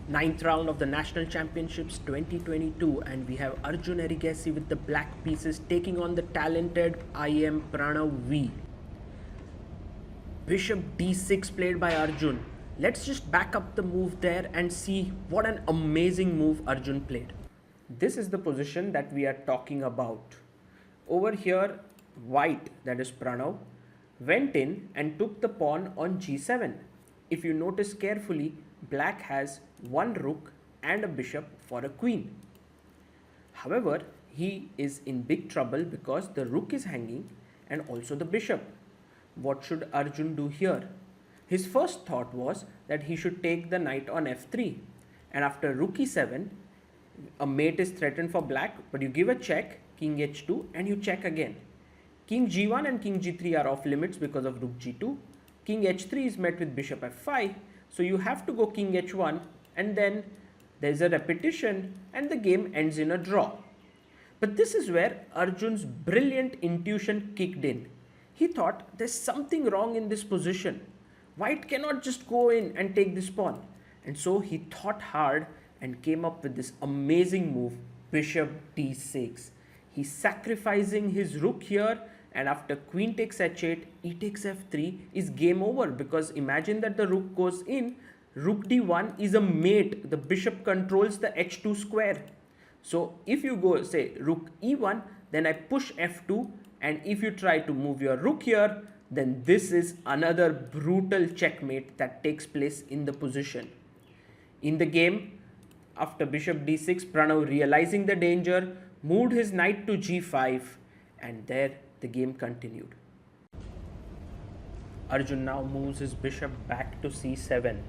Ninth round of the National Championships 2022, and we have Arjun Erigaisi with the black pieces taking on the talented IM Pranav V. Bishop d6 played by Arjun. Let's just back up the move there and see what an amazing move Arjun played. This is the position that we are talking about. Over here, white, that is Pranav, went in and took the pawn on g7. If you notice carefully, black has one rook and a bishop for a queen. However, he is in big trouble because the rook is hanging and also the bishop. What should Arjun do here? His first thought was that he should take the knight on f3, and after rook e7, a mate is threatened for black, but you give a check, king h2, and you check again. King g1 and king g3 are off limits because of rook g2. King h3 is met with bishop f5, so you have to go king h1, and then there's a repetition and the game ends in a draw. But this is where Arjun's brilliant intuition kicked in. He thought there's something wrong in this position. White cannot just go in and take this pawn. And so he thought hard and came up with this amazing move, bishop d6. He's sacrificing his rook here, and after queen takes h8, e takes f3 is game over, because imagine that the rook goes in, rook d1 is a mate, the bishop controls the h2 square. So if you go say rook e1, then I push f2, and if you try to move your rook here, then this is another brutal checkmate that takes place in the position. In the game, after bishop d6, Pranav, realizing the danger, moved his knight to g5, and there the game continued. Arjun now moves his bishop back to c7.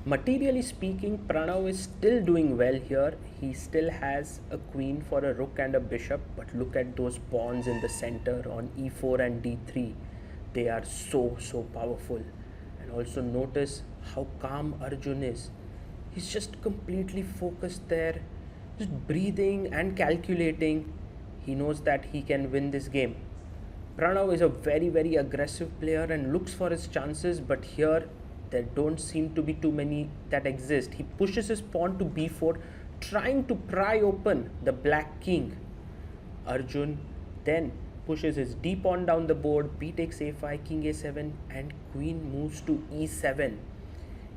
Materially speaking, Pranav is still doing well here. He still has a queen for a rook and a bishop, but look at those pawns in the center on e4 and d3. They are so powerful. And also notice how calm Arjun is. He's just completely focused there, just breathing and calculating. He knows that he can win this game. Pranav is a very aggressive player and looks for his chances, but here there don't seem to be too many that exist. He pushes his pawn to b4, trying to pry open the black king. Arjun then pushes his d pawn down the board, b takes a5, king a7, and queen moves to e7.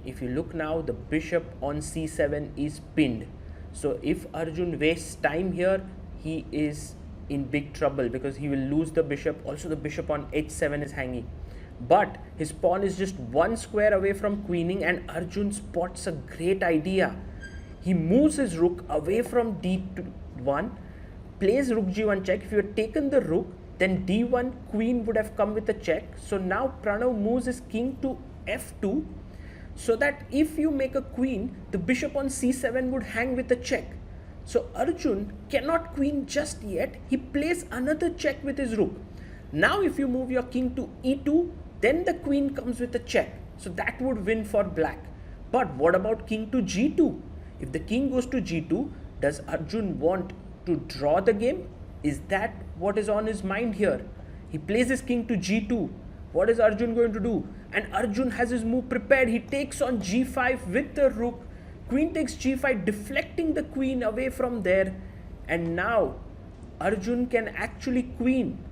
If you look now, the bishop on c7 is pinned. So if Arjun wastes time here, he is in big trouble because he will lose the bishop. Also the bishop on h7 is hanging. But his pawn is just one square away from queening, and Arjun spots a great idea. He moves his rook away from d1, plays rook g1 check. If you had taken the rook, then d1 queen would have come with a check. So now Pranav moves his king to f2, so that if you make a queen, the bishop on c7 would hang with a check. So Arjun cannot queen just yet. He plays another check with his rook. Now if you move your king to e2, then the queen comes with a check. So that would win for black. But what about king to g2? If the king goes to g2, does Arjun want to draw the game? Is that what is on his mind here? He plays his king to g2. What is Arjun going to do? And Arjun has his move prepared. He takes on g5 with the rook. Queen takes g5, deflecting the queen away from there. And now Arjun can actually queen.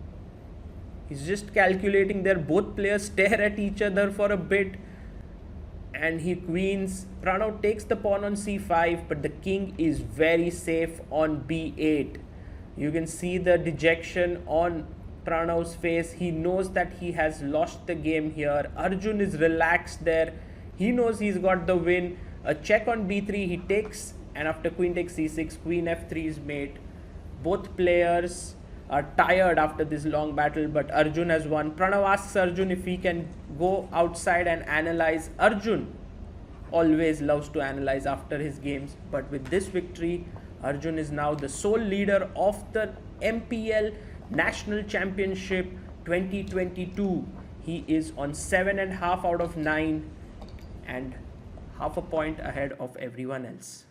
He's just calculating there. Both players stare at each other for a bit, and he queens. Pranav takes the pawn on c5, but the king is very safe on b8. You can see the dejection on Pranav's face. He knows that he has lost the game here. Arjun is relaxed there. He knows he's got the win. A check on b3 he takes, and after queen takes c6, queen f3 is mate. Both players are tired after this long battle, but Arjun has won. Pranav asks Arjun if he can go outside and analyze. Arjun always loves to analyze after his games, but with this victory, Arjun is now the sole leader of the MPL National Championship 2022. He is on 7.5 out of 9 and half a point ahead of everyone else.